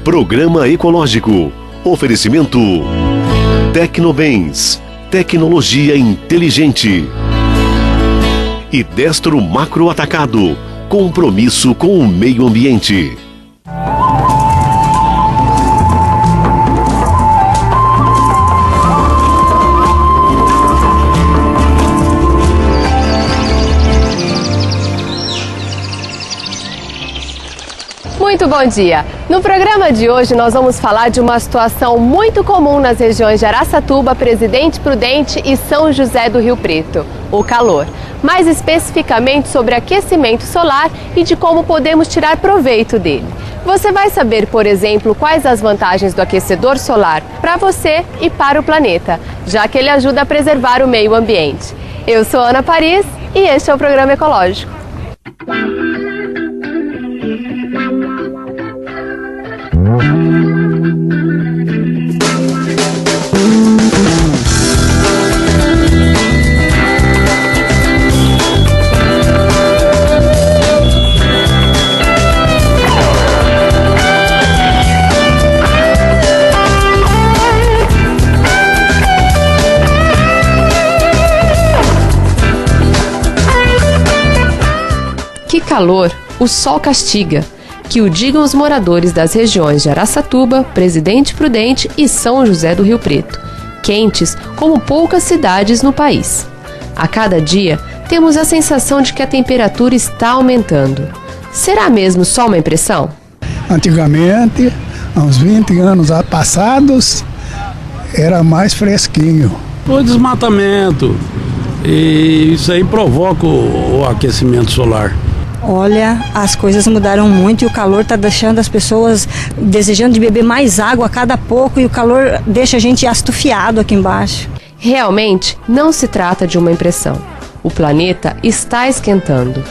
Programa Ecológico. Oferecimento Tecnobens, tecnologia inteligente. E Destro Macro Atacado, compromisso com o meio ambiente. Muito bom dia! No programa de hoje nós vamos falar de uma situação muito comum nas regiões de Araçatuba, Presidente Prudente e São José do Rio Preto, o calor. Mais especificamente sobre aquecimento solar e de como podemos tirar proveito dele. Você vai saber, por exemplo, quais as vantagens do aquecedor solar para você e para o planeta, já que ele ajuda a preservar o meio ambiente. Eu sou Ana Paris e este é o Programa Ecológico. Que calor, o sol castiga, que o digam os moradores das regiões de Araçatuba, Presidente Prudente e São José do Rio Preto, quentes como poucas cidades no país. A cada dia, temos a sensação de que a temperatura está aumentando. Será mesmo só uma impressão? Antigamente, há uns 20 anos passados, era mais fresquinho. O desmatamento, e isso aí provoca o aquecimento solar. Olha, as coisas mudaram muito e o calor está deixando as pessoas desejando de beber mais água a cada pouco e o calor deixa a gente astufiado aqui embaixo. Realmente, não se trata de uma impressão. O planeta está esquentando.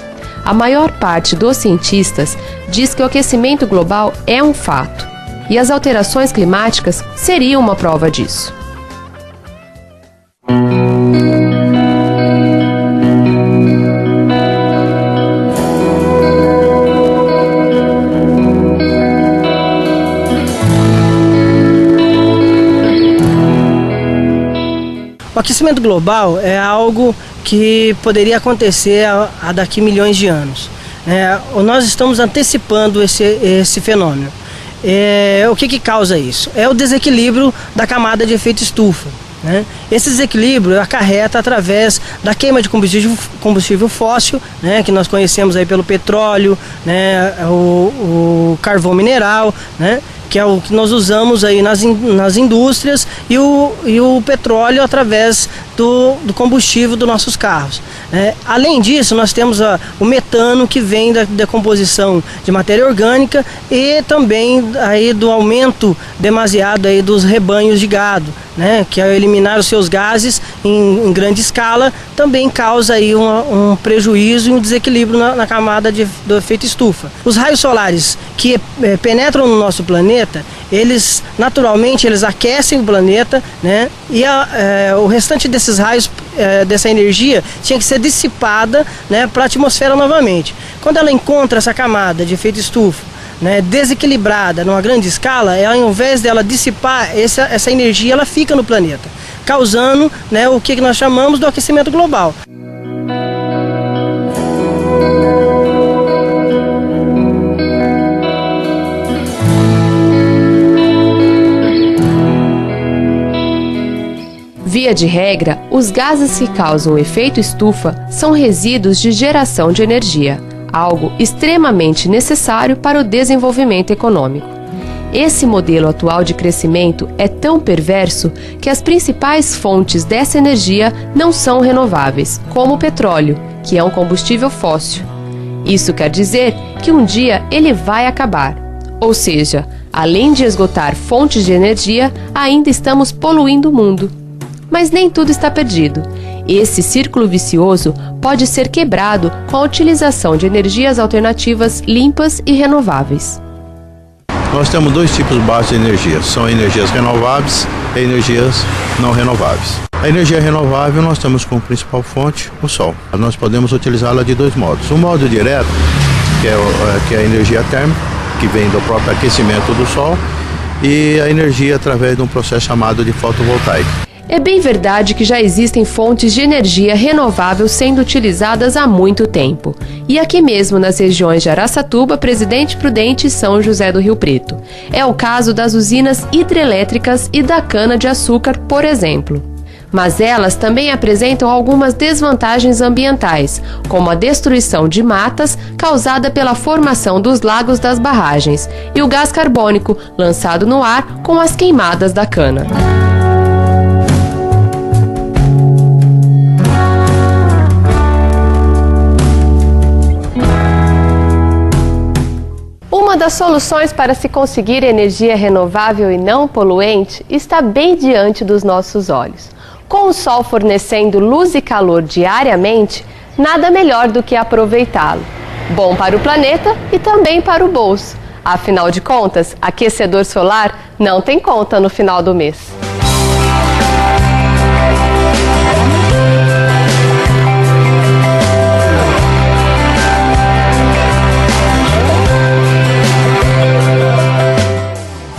A maior parte dos cientistas diz que o aquecimento global é um fato e as alterações climáticas seriam uma prova disso. O aquecimento global é algo que poderia acontecer a daqui milhões de anos. Nós estamos antecipando esse fenômeno. O que causa isso? É o desequilíbrio da camada de efeito estufa. Esse desequilíbrio acarreta através da queima de combustível fóssil, que nós conhecemos aí pelo petróleo, o carvão mineral, que é o que nós usamos aí nas indústrias, e o petróleo através do combustível dos nossos carros. Além disso, nós temos o metano, que vem da decomposição de matéria orgânica e também aí do aumento demasiado aí dos rebanhos de gado, que ao eliminar os seus gases em grande escala, também causa aí um prejuízo e um desequilíbrio na camada do efeito estufa. Os raios solares que penetram no nosso planeta, eles naturalmente aquecem o planeta, e o restante desses raios, dessa energia, tinha que ser dissipada, para a atmosfera novamente. Quando ela encontra essa camada de efeito estufa, desequilibrada numa grande escala, ela, ao invés dela dissipar essa energia, ela fica no planeta, causando o que nós chamamos do aquecimento global. Via de regra, os gases que causam o efeito estufa são resíduos de geração de energia, algo extremamente necessário para o desenvolvimento econômico. Esse modelo atual de crescimento é tão perverso que as principais fontes dessa energia não são renováveis, como o petróleo, que é um combustível fóssil. Isso quer dizer que um dia ele vai acabar. Ou seja, além de esgotar fontes de energia, ainda estamos poluindo o mundo. Mas nem tudo está perdido. Esse círculo vicioso pode ser quebrado com a utilização de energias alternativas limpas e renováveis. Nós temos dois tipos básicos de energia, são energias renováveis e energias não renováveis. A energia renovável nós temos como principal fonte o sol. Nós podemos utilizá-la de dois modos. Um modo direto, que é a energia térmica, que vem do próprio aquecimento do sol, e a energia através de um processo chamado de fotovoltaica. É bem verdade que já existem fontes de energia renovável sendo utilizadas há muito tempo. E aqui mesmo nas regiões de Araçatuba, Presidente Prudente e São José do Rio Preto. É o caso das usinas hidrelétricas e da cana-de-açúcar, por exemplo. Mas elas também apresentam algumas desvantagens ambientais, como a destruição de matas causada pela formação dos lagos das barragens e o gás carbônico lançado no ar com as queimadas da cana. Uma das soluções para se conseguir energia renovável e não poluente está bem diante dos nossos olhos. Com o sol fornecendo luz e calor diariamente, nada melhor do que aproveitá-lo. Bom para o planeta e também para o bolso. Afinal de contas, aquecedor solar não tem conta no final do mês.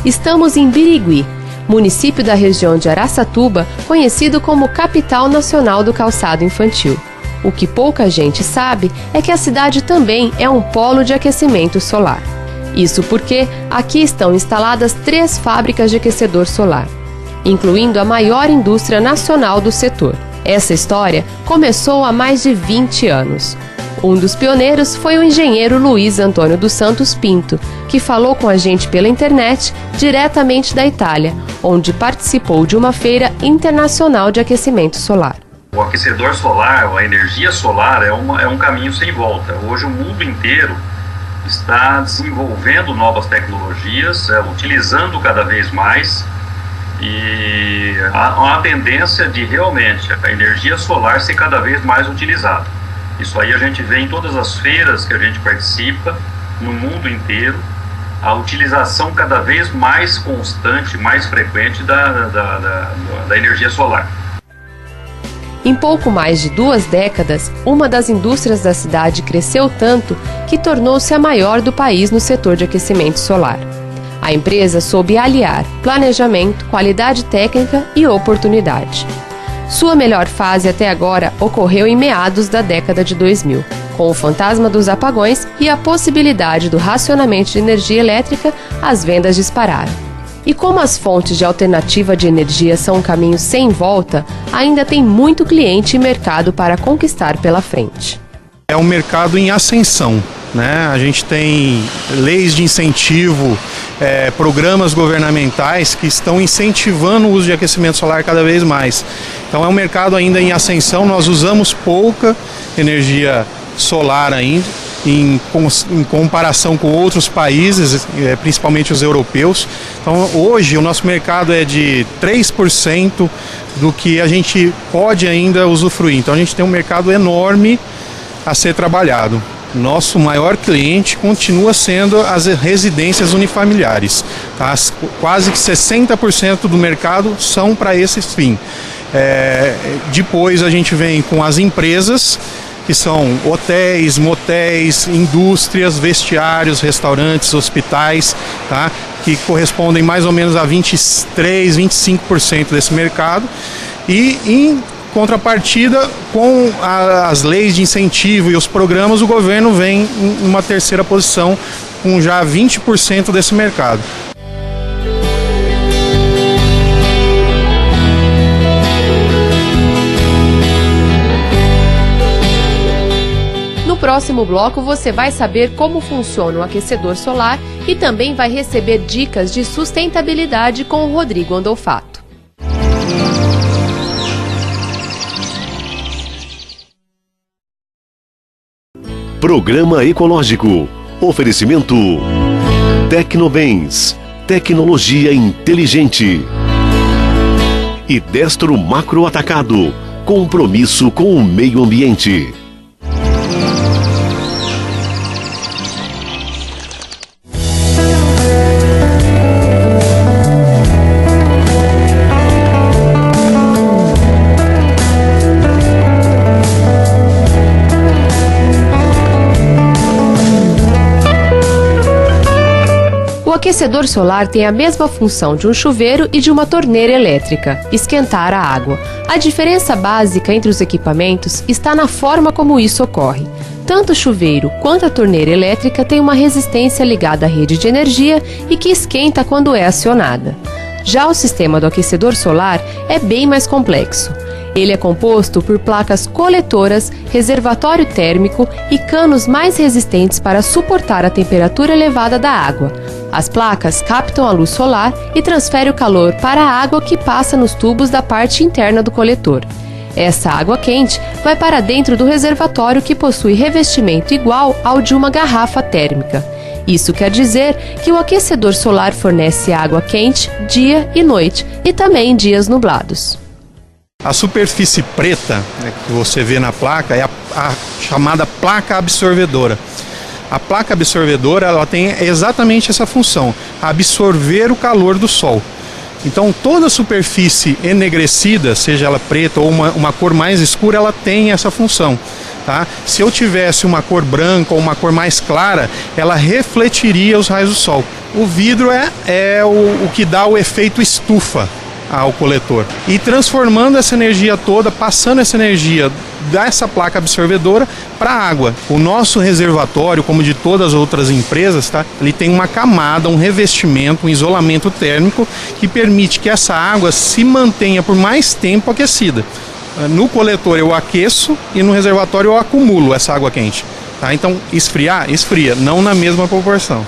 Estamos em Birigui, município da região de Araçatuba, conhecido como capital nacional do calçado infantil. O que pouca gente sabe é que a cidade também é um polo de aquecimento solar. Isso porque aqui estão instaladas 3 fábricas de aquecedor solar, incluindo a maior indústria nacional do setor. Essa história começou há mais de 20 anos. Um dos pioneiros foi o engenheiro Luiz Antônio dos Santos Pinto, que falou com a gente pela internet diretamente da Itália, onde participou de uma feira internacional de aquecimento solar. O aquecedor solar, a energia solar é um caminho sem volta. Hoje o mundo inteiro está desenvolvendo novas tecnologias, utilizando cada vez mais, e há uma tendência de realmente a energia solar ser cada vez mais utilizada. Isso aí a gente vê em todas as feiras que a gente participa, no mundo inteiro, a utilização cada vez mais constante, mais frequente da energia solar. Em pouco mais de 2 décadas, uma das indústrias da cidade cresceu tanto que tornou-se a maior do país no setor de aquecimento solar. A empresa soube aliar planejamento, qualidade técnica e oportunidade. Sua melhor fase até agora ocorreu em meados da década de 2000, com o fantasma dos apagões e a possibilidade do racionamento de energia elétrica, as vendas dispararam. E como as fontes de alternativa de energia são um caminho sem volta, ainda tem muito cliente e mercado para conquistar pela frente. É um mercado em ascensão, né? A gente tem leis de incentivo, programas governamentais que estão incentivando o uso de aquecimento solar cada vez mais. Então é um mercado ainda em ascensão, nós usamos pouca energia solar ainda, em comparação com outros países, principalmente os europeus. Então hoje o nosso mercado é de 3% do que a gente pode ainda usufruir. Então a gente tem um mercado enorme a ser trabalhado. Nosso maior cliente continua sendo as residências unifamiliares. Tá? Quase que 60% do mercado são para esse fim. Depois a gente vem com as empresas, que são hotéis, motéis, indústrias, vestiários, restaurantes, hospitais, tá? Que correspondem mais ou menos a 23, 25% desse mercado. E em contrapartida, com as leis de incentivo e os programas, o governo vem em uma terceira posição, com já 20% desse mercado. No próximo bloco você vai saber como funciona o aquecedor solar e também vai receber dicas de sustentabilidade com o Rodrigo Andolfato. Programa Ecológico. Oferecimento Tecnobens, tecnologia inteligente. E Destro Macro Atacado, compromisso com o meio ambiente. aquecedor solar tem a mesma função de um chuveiro e de uma torneira elétrica, esquentar a água. A diferença básica entre os equipamentos está na forma como isso ocorre. Tanto o chuveiro quanto a torneira elétrica têm uma resistência ligada à rede de energia e que esquenta quando é acionada. Já o sistema do aquecedor solar é bem mais complexo. Ele é composto por placas coletoras, reservatório térmico e canos mais resistentes para suportar a temperatura elevada da água. As placas captam a luz solar e transferem o calor para a água que passa nos tubos da parte interna do coletor. Essa água quente vai para dentro do reservatório, que possui revestimento igual ao de uma garrafa térmica. Isso quer dizer que o aquecedor solar fornece água quente dia e noite e também em dias nublados. A superfície preta, né, que você vê na placa é a chamada placa absorvedora. A placa absorvedora ela tem exatamente essa função, absorver o calor do sol. Então toda superfície enegrecida, seja ela preta ou uma cor mais escura, ela tem essa função. Tá? Se eu tivesse uma cor branca ou uma cor mais clara, ela refletiria os raios do sol. O vidro é o que dá o efeito estufa ao coletor. E transformando essa energia toda, passando essa energia dessa placa absorvedora para a água. O nosso reservatório, como de todas as outras empresas, tá? Ele tem uma camada, um revestimento, um isolamento térmico que permite que essa água se mantenha por mais tempo aquecida. No coletor eu aqueço e no reservatório eu acumulo essa água quente. Tá? Então, esfriar? Esfria, não na mesma proporção.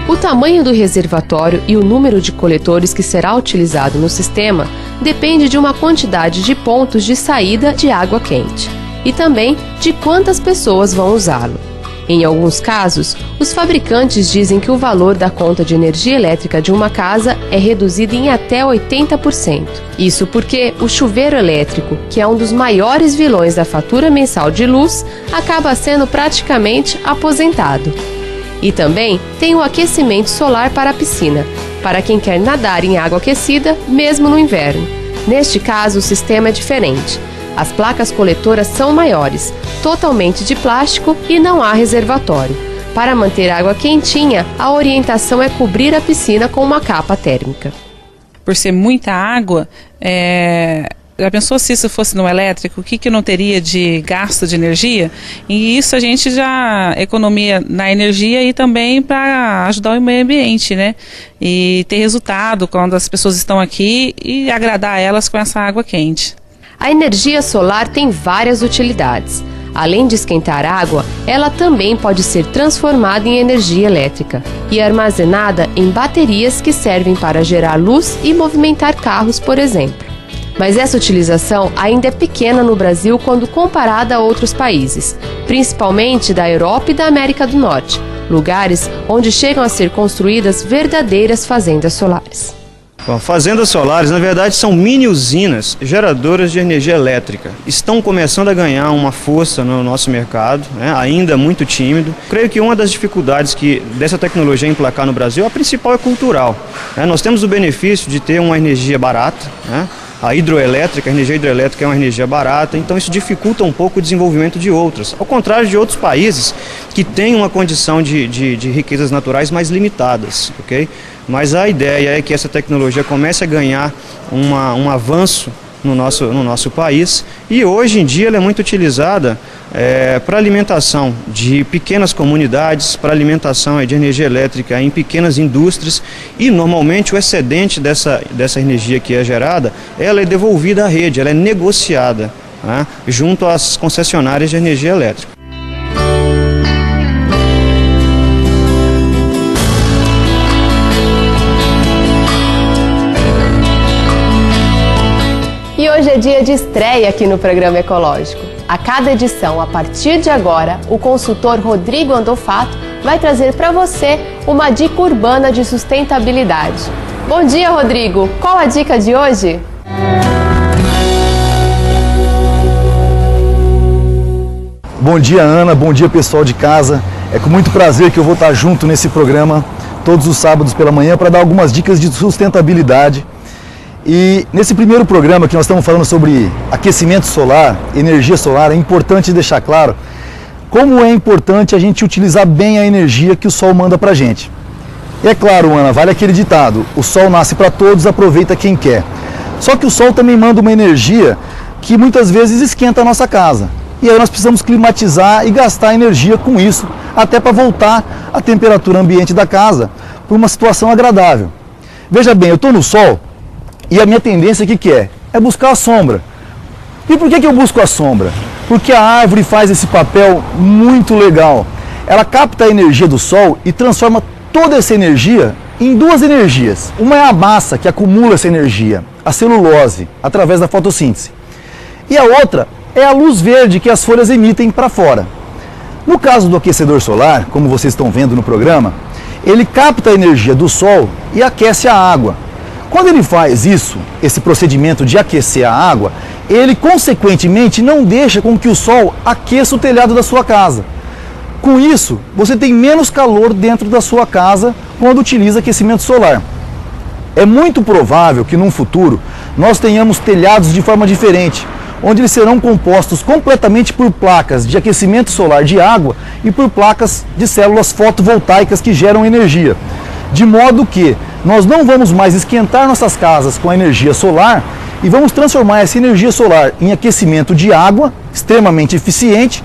O tamanho do reservatório e o número de coletores que será utilizado no sistema depende de uma quantidade de pontos de saída de água quente e também de quantas pessoas vão usá-lo. Em alguns casos, os fabricantes dizem que o valor da conta de energia elétrica de uma casa é reduzido em até 80%. Isso porque o chuveiro elétrico, que é um dos maiores vilões da fatura mensal de luz, acaba sendo praticamente aposentado. E também tem o aquecimento solar para a piscina, para quem quer nadar em água aquecida, mesmo no inverno. Neste caso, o sistema é diferente. As placas coletoras são maiores, totalmente de plástico e não há reservatório. Para manter a água quentinha, a orientação é cobrir a piscina com uma capa térmica. Por ser muita água, já pensou se isso fosse no elétrico, o que não teria de gasto de energia? E isso a gente já economia na energia e também para ajudar o meio ambiente, né? E ter resultado quando as pessoas estão aqui e agradar elas com essa água quente. A energia solar tem várias utilidades. Além de esquentar água, ela também pode ser transformada em energia elétrica e armazenada em baterias que servem para gerar luz e movimentar carros, por exemplo. Mas essa utilização ainda é pequena no Brasil quando comparada a outros países, principalmente da Europa e da América do Norte, lugares onde chegam a ser construídas verdadeiras fazendas solares. Bom, fazendas solares, na verdade, são mini usinas geradoras de energia elétrica. Estão começando a ganhar uma força no nosso mercado, né? Ainda muito tímido. Creio que uma das dificuldades dessa tecnologia emplacar no Brasil, a principal é cultural. Né? Nós temos o benefício de ter uma energia barata, né? A hidroelétrica, a energia hidroelétrica é uma energia barata, então isso dificulta um pouco o desenvolvimento de outras. Ao contrário de outros países que têm uma condição de riquezas naturais mais limitadas, ok? Mas a ideia é que essa tecnologia comece a ganhar um avanço no nosso país e hoje em dia ela é muito utilizada para alimentação de pequenas comunidades, para alimentação de energia elétrica em pequenas indústrias e normalmente o excedente dessa energia que é gerada, ela é devolvida à rede, ela é negociada, né, junto às concessionárias de energia elétrica. E hoje é dia de estreia aqui no Programa Ecológico. A cada edição, a partir de agora, o consultor Rodrigo Andofato vai trazer para você uma dica urbana de sustentabilidade. Bom dia, Rodrigo! Qual a dica de hoje? Bom dia, Ana. Bom dia, pessoal de casa. É com muito prazer que eu vou estar junto nesse programa todos os sábados pela manhã para dar algumas dicas de sustentabilidade. E nesse primeiro programa que nós estamos falando sobre aquecimento solar, energia solar, é importante deixar claro como é importante a gente utilizar bem a energia que o sol manda para a gente. E é claro, Ana, vale aquele ditado, o sol nasce para todos, aproveita quem quer. Só que o sol também manda uma energia que muitas vezes esquenta a nossa casa. E aí nós precisamos climatizar e gastar energia com isso, até para voltar a temperatura ambiente da casa para uma situação agradável. Veja bem, eu estou no sol e a minha tendência que é? É buscar a sombra. E por que eu busco a sombra? Porque a árvore faz esse papel muito legal. Ela capta a energia do sol e transforma toda essa energia em duas energias. Uma é a massa que acumula essa energia, a celulose, através da fotossíntese. E a outra é a luz verde que as folhas emitem para fora. No caso do aquecedor solar, como vocês estão vendo no programa, ele capta a energia do sol e aquece a água. Quando ele faz isso, esse procedimento de aquecer a água, ele consequentemente não deixa com que o sol aqueça o telhado da sua casa. Com isso, você tem menos calor dentro da sua casa quando utiliza aquecimento solar. É muito provável que num futuro nós tenhamos telhados de forma diferente, onde eles serão compostos completamente por placas de aquecimento solar de água e por placas de células fotovoltaicas que geram energia. De modo que nós não vamos mais esquentar nossas casas com a energia solar e vamos transformar essa energia solar em aquecimento de água, extremamente eficiente,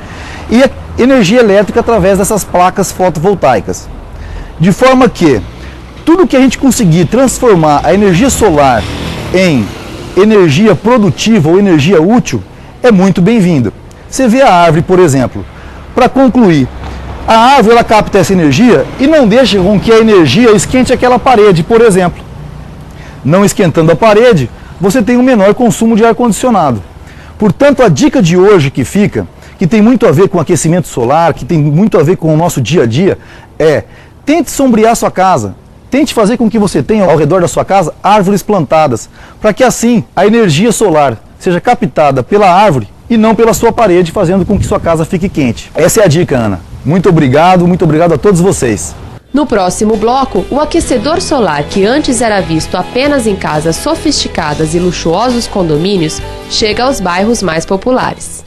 e energia elétrica através dessas placas fotovoltaicas. De forma que tudo que a gente conseguir transformar a energia solar em energia produtiva ou energia útil é muito bem-vindo. Você vê a árvore, por exemplo. Para concluir, a árvore ela capta essa energia e não deixa com que a energia esquente aquela parede, por exemplo. Não esquentando a parede, você tem um menor consumo de ar-condicionado. Portanto, a dica de hoje que fica, que tem muito a ver com aquecimento solar, que tem muito a ver com o nosso dia a dia, é: tente sombrear sua casa. Tente fazer com que você tenha ao redor da sua casa árvores plantadas, para que assim a energia solar seja captada pela árvore e não pela sua parede, fazendo com que sua casa fique quente. Essa é a dica, Ana. Muito obrigado a todos vocês. No próximo bloco, o aquecedor solar, que antes era visto apenas em casas sofisticadas e luxuosos condomínios, chega aos bairros mais populares.